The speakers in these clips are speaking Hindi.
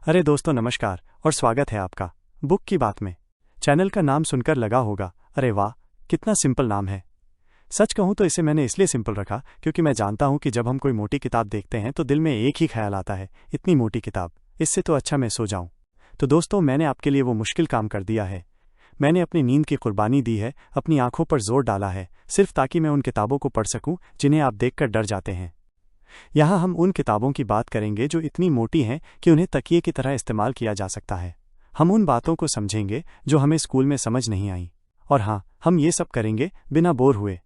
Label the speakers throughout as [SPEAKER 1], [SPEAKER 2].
[SPEAKER 1] अरे दोस्तों नमस्कार और स्वागत है आपका बुक की बात में। चैनल का नाम सुनकर लगा होगा अरे वाह कितना सिंपल नाम है। सच कहूँ तो इसे मैंने इसलिए सिंपल रखा क्योंकि मैं जानता हूँ कि जब हम कोई मोटी किताब देखते हैं तो दिल में एक ही ख्याल आता है, इतनी मोटी किताब, इससे तो अच्छा मैं सो जाऊँ। तो दोस्तों मैंने आपके लिए वो मुश्किल काम कर दिया है। मैंने अपनी नींद की कुर्बानी दी है, अपनी आंखों पर जोर डाला है, सिर्फ ताकि मैं उन किताबों को पढ़ सकूं जिन्हें आप देखकर डर जाते हैं। यहाँ हम उन किताबों की बात करेंगे जो इतनी मोटी हैं कि उन्हें तकिए की तरह इस्तेमाल किया जा सकता है। हम उन बातों को समझेंगे जो हमें स्कूल में समझ नहीं आई, और हाँ, हम ये सब करेंगे बिना बोर हुए।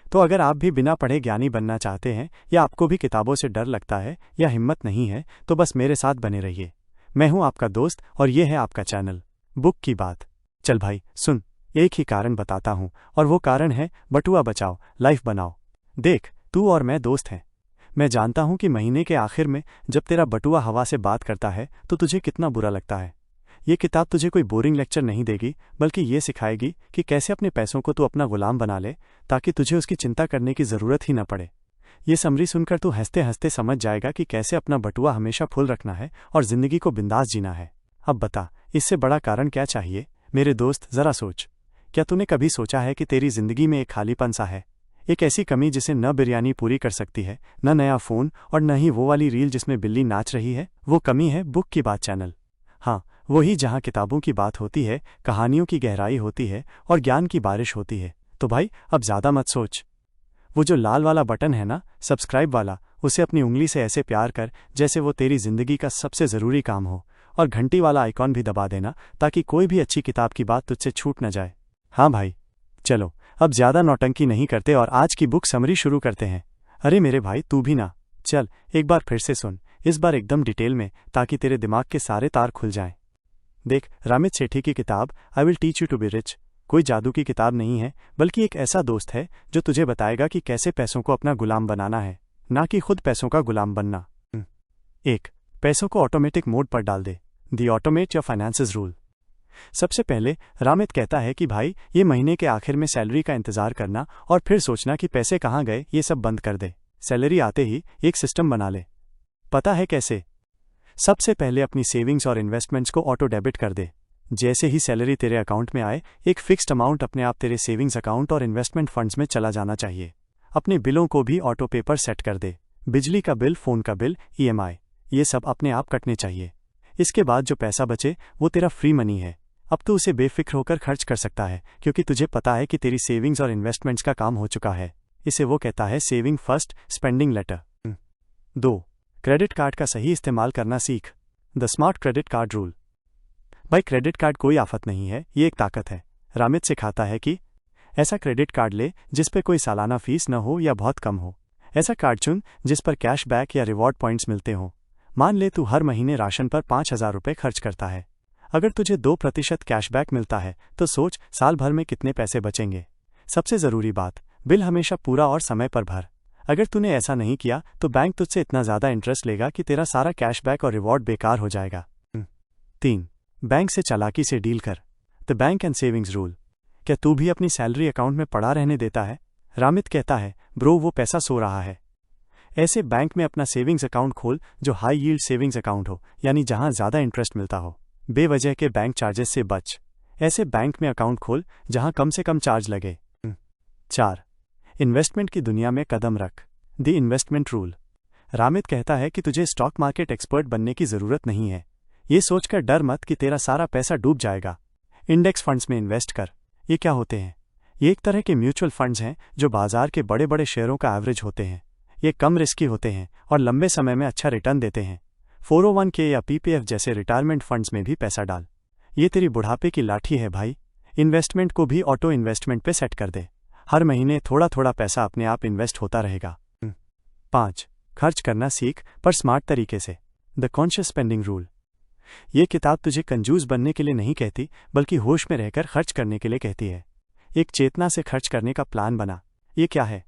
[SPEAKER 1] तो अगर आप भी बिना पढ़े ज्ञानी बनना चाहते हैं, या आपको भी किताबों से डर लगता है या हिम्मत नहीं है, तो बस मेरे साथ बने रहिए। मैं हूं आपका दोस्त और ये है आपका चैनल बुक की बात। चल भाई सुन, एक ही कारण बताता हूं, और वो कारण है बटुआ बचाओ लाइफ बनाओ। देख, तू और मैं दोस्त हैं। मैं जानता हूं कि महीने के आखिर में जब तेरा बटुआ हवा से बात करता है तो तुझे कितना बुरा लगता है। ये किताब तुझे कोई बोरिंग लेक्चर नहीं देगी, बल्कि ये सिखाएगी कि कैसे अपने पैसों को तू अपना गुलाम बना ले, ताकि तुझे उसकी चिंता करने की ज़रूरत ही न पड़े। ये समरी सुनकर तू हंसते हंसते समझ जाएगा कि कैसे अपना बटुआ हमेशा फुल रखना है और ज़िंदगी को बिंदास जीना है। अब बता, इससे बड़ा कारण क्या चाहिए मेरे दोस्त? ज़रा सोच, क्या तूने कभी सोचा है कि तेरी ज़िंदगी में एक खालीपन सा है, एक ऐसी कमी जिसे न बिरयानी पूरी कर सकती है, न नया फ़ोन, और न ही वो वाली रील जिसमें बिल्ली नाच रही है? वो कमी है बुक की बात चैनल। हाँ, वही जहाँ किताबों की बात होती है, कहानियों की गहराई होती है और ज्ञान की बारिश होती है। तो भाई अब ज़्यादा मत सोच, वो जो लाल वाला बटन है ना, सब्सक्राइब वाला, उसे अपनी उंगली से ऐसे प्यार कर जैसे वो तेरी ज़िंदगी का सबसे ज़रूरी काम हो, और घंटी वाला आइकॉन भी दबा देना ताकि कोई भी अच्छी किताब की बात तुझसे छूट न जाए। हाँ भाई, चलो अब ज़्यादा नौटंकी नहीं करते और आज की बुक समरी शुरू करते हैं। अरे मेरे भाई तू भी ना, चल एक बार फिर से सुन, इस बार एकदम डिटेल में, ताकि तेरे दिमाग के सारे तार खुल जाएं। देख, रामित सेठी की किताब I will teach you to be rich कोई जादू की किताब नहीं है, बल्कि एक ऐसा दोस्त है जो तुझे बताएगा कि कैसे पैसों को अपना गुलाम बनाना है, ना कि खुद पैसों का गुलाम बनना। 1. पैसों को ऑटोमेटिक मोड पर डाल दे। दी ऑटोमेट योर फाइनेंसेस रूल। सबसे पहले रामित कहता है कि भाई, ये महीने के आखिर में सैलरी का इंतजार करना और फिर सोचना कि पैसे कहाँ गए, ये सब बंद कर दे। सैलरी आते ही एक सिस्टम बना ले। पता है कैसे? सबसे पहले अपनी सेविंग्स और इन्वेस्टमेंट्स को ऑटो डेबिट कर दे। जैसे ही सैलरी तेरे अकाउंट में आए, एक फिक्स्ड अमाउंट अपने आप तेरे सेविंग्स अकाउंट और इन्वेस्टमेंट फंड्स में चला जाना चाहिए। अपने बिलों को भी ऑटो पे पर सेट कर दे। बिजली का बिल, फ़ोन का बिल, EMI, ये सब अपने आप कटने चाहिए। इसके बाद जो पैसा बचे वो तेरा फ्री मनी है। अब तो उसे बेफिक्र होकर खर्च कर सकता है, क्योंकि तुझे पता है कि तेरी सेविंग्स और इन्वेस्टमेंट्स का काम हो चुका है। इसे वो कहता है saving first, spending later. 2. Credit card का सही इस्तेमाल करना सीख। The smart credit card rule. भाई, क्रेडिट कार्ड कोई आफत नहीं है, ये एक ताकत है। रामित सिखाता है कि ऐसा क्रेडिट कार्ड ले जिस पे कोई सालाना फीस न हो या बहुत कम हो। ऐसा कार्ड चुन जिस पर कैशबैक या रिवॉर्ड पॉइंट्स मिलते हों। मान ले तू हर महीने राशन पर 5,000 रुपये खर्च करता है। अगर तुझे 2% कैशबैक मिलता है तो सोच साल भर में कितने पैसे बचेंगे। सबसे ज़रूरी बात, बिल हमेशा पूरा और समय पर भर। अगर तूने ऐसा नहीं किया तो बैंक तुझसे इतना ज़्यादा इंटरेस्ट लेगा कि तेरा सारा कैशबैक और रिवॉर्ड बेकार हो जाएगा। 3. बैंक से चालाकी से डील कर। The bank and savings rule. क्या तू भी अपनी सैलरी अकाउंट में पड़ा रहने देता है? रामित कहता है ब्रो, वो पैसा सो रहा है। ऐसे बैंक में अपना सेविंग्स अकाउंट खोल जो हाई यील्ड सेविंग्स अकाउंट हो, यानी जहां ज़्यादा इंटरेस्ट मिलता हो। बेवजह के बैंक चार्जेस से बच। ऐसे बैंक में अकाउंट खोल जहां कम से कम चार्ज लगे। 4. इन्वेस्टमेंट की दुनिया में कदम रख। The investment rule. रामित कहता है कि तुझे स्टॉक मार्केट एक्सपर्ट बनने की ज़रूरत नहीं है। ये सोचकर डर मत कि तेरा सारा पैसा डूब जाएगा। इंडेक्स फंड्स में इन्वेस्ट कर। ये क्या होते हैं? ये एक तरह के म्यूचुअल फंड्स हैं जो बाजार के बड़े बड़े शेयरों का एवरेज होते हैं। ये कम रिस्की होते हैं और लंबे समय में अच्छा रिटर्न देते हैं। 401k या PPF जैसे रिटायरमेंट फंड्स में भी पैसा डाल। ये तेरी बुढ़ापे की लाठी है भाई। इन्वेस्टमेंट को भी ऑटो इन्वेस्टमेंट पे सेट कर दे। हर महीने थोड़ा थोड़ा पैसा अपने आप इन्वेस्ट होता रहेगा। 5. खर्च करना सीख, पर स्मार्ट तरीके से। The conscious spending rule. ये किताब तुझे कंजूस बनने के लिए नहीं कहती, बल्कि होश में रहकर खर्च करने के लिए कहती है। एक चेतना से खर्च करने का प्लान बना। ये क्या है?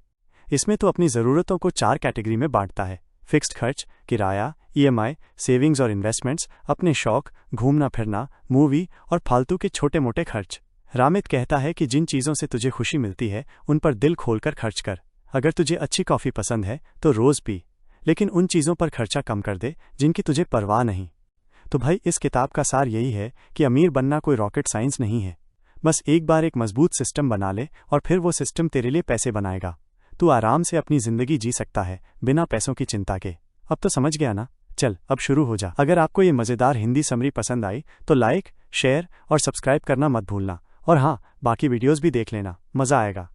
[SPEAKER 1] इसमें तो अपनी ज़रूरतों को 4 कैटेगरी में बांटता है। फिक्स्ड खर्च, किराया, EMI, सेविंग्स और इन्वेस्टमेंट्स, अपने शौक, घूमना फिरना, मूवी और फालतू के छोटे मोटे खर्च। रामित कहता है कि जिन चीज़ों से तुझे खुशी मिलती है उन पर दिल खोलकर खर्च कर। अगर तुझे अच्छी कॉफ़ी पसंद है तो रोज़ पी, लेकिन उन चीज़ों पर खर्चा कम कर दे जिनकी तुझे परवाह नहीं। तो भाई इस किताब का सार यही है कि अमीर बनना कोई रॉकेट साइंस नहीं है। बस एक बार एक मजबूत सिस्टम बना ले और फिर वो सिस्टम तेरे लिए पैसे बनाएगा। तू आराम से अपनी जिंदगी जी सकता है बिना पैसों की चिंता के। अब तो समझ गया ना? चल अब शुरू हो जा। अगर आपको ये मज़ेदार हिंदी समरी पसंद आई तो लाइक, शेयर और सब्सक्राइब करना मत भूलना। और हाँ, बाकी वीडियोस भी देख लेना, मज़ा आएगा।